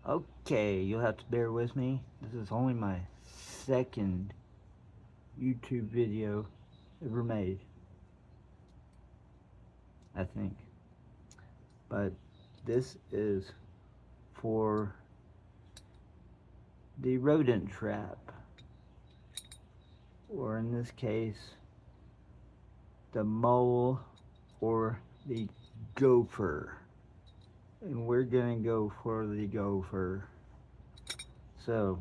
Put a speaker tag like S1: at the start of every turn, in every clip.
S1: Okay, you'll have to bear with me. This is only my second YouTube video ever made, I think. But this is for the rodent trap, or in this case, the mole or the gopher. And we're gonna go for the gopher. So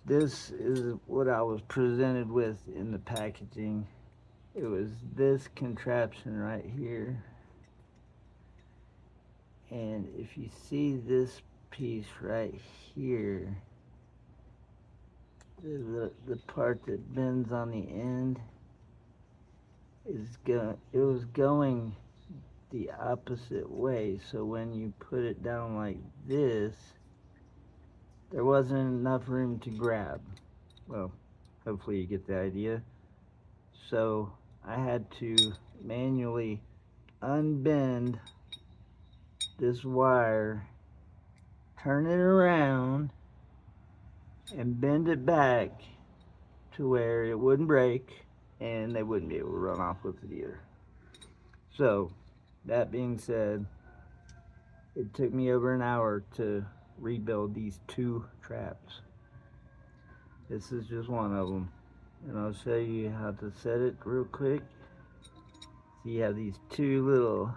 S1: this is what I was presented with in the packaging. It was this contraption right here. And if you see this piece right here, the part that bends on the end it was going the opposite way, so when you put it down like this, there wasn't enough room to grab. Well, hopefully you get the idea. So I had to manually unbend this wire, turn it around, and bend it back to where it wouldn't break and they wouldn't be able to run off with it either. So that being said, it took me over an hour to rebuild these two traps. This is just one of them, and I'll show you how to set it real quick. So you have these two little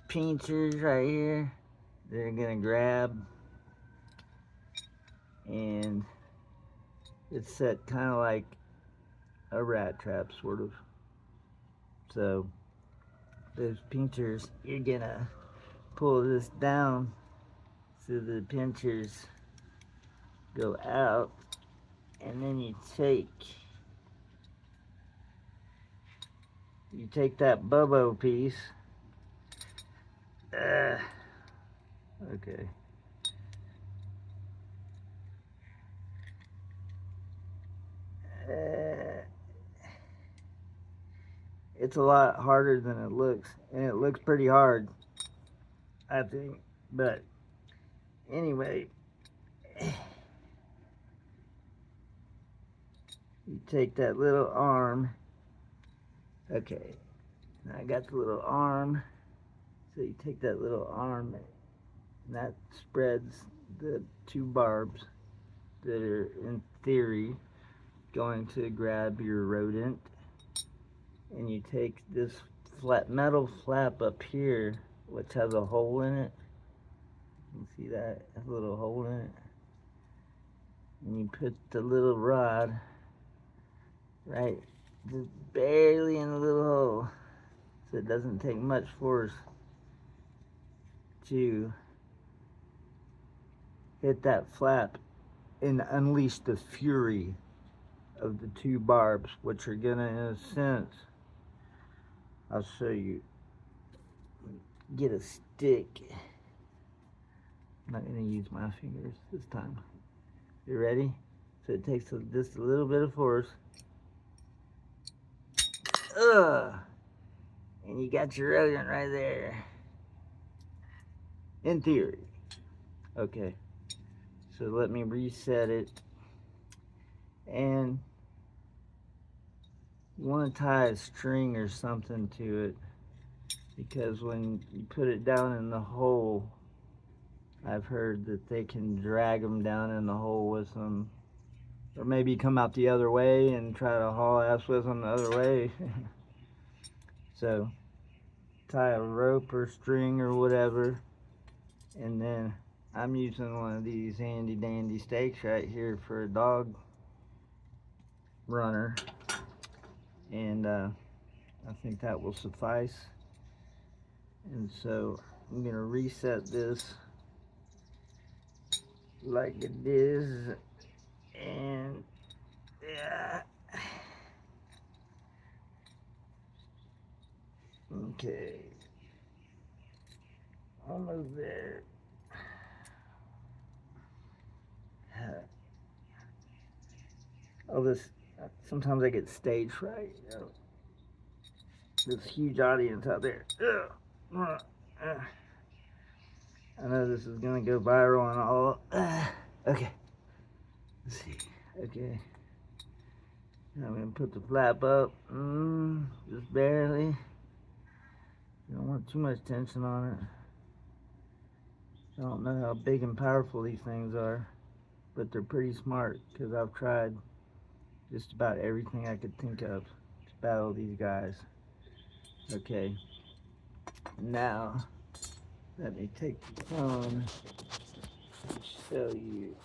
S1: pinchers right here. They're gonna grab, and it's set kind of like a rat trap, sort of. So those pinchers, you're gonna pull this down so the pinchers go out, and then you take that bubbo piece. Okay. It's a lot harder than it looks, and it looks pretty hard, I think, but anyway, you take that little arm. Okay, now I got the little arm, so you take that little arm, and that spreads the two barbs that are, in theory, going to grab your rodent. And you take this flat metal flap up here, which has a hole in it. You see that? A little hole in it. And you put the little rod right just barely in the little hole, so it doesn't take much force to hit that flap and unleash the fury of the two barbs, which are gonna, in a sense, I'll show you. Get a stick. I'm not going to use my fingers this time. You ready? So it takes just a little bit of force. And you got your rodent right there. In theory. Okay. So let me reset it. And you want to tie a string or something to it, because when you put it down in the hole, I've heard that they can drag them down in the hole with them, or maybe come out the other way and try to haul ass with them the other way. So tie a rope or string or whatever, and then I'm using one of these handy dandy stakes right here for a dog runner, and I think that will suffice. And so I'm gonna reset this like it is, and okay, almost there. Oh, sometimes I get stage fright. This huge audience out there. I know this is gonna go viral and all. Okay. Let's see. Okay. I'm gonna put the flap up. Just barely. You don't want too much tension on it. I don't know how big and powerful these things are, but they're pretty smart because I've tried just about everything I could think of to battle these guys. Okay. Now, let me take the phone and show you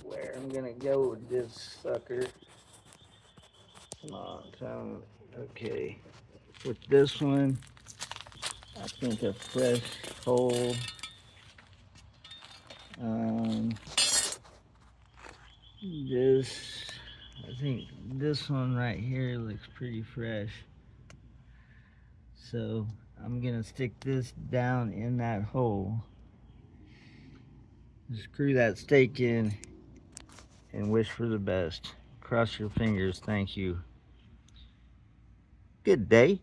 S1: where I'm gonna go with this sucker. Come on, phone. Okay. With this one, I think a fresh hole. I think this one right here looks pretty fresh. So I'm gonna stick this down in that hole. Screw that stake in and wish for the best. Cross your fingers. Thank you. Good day.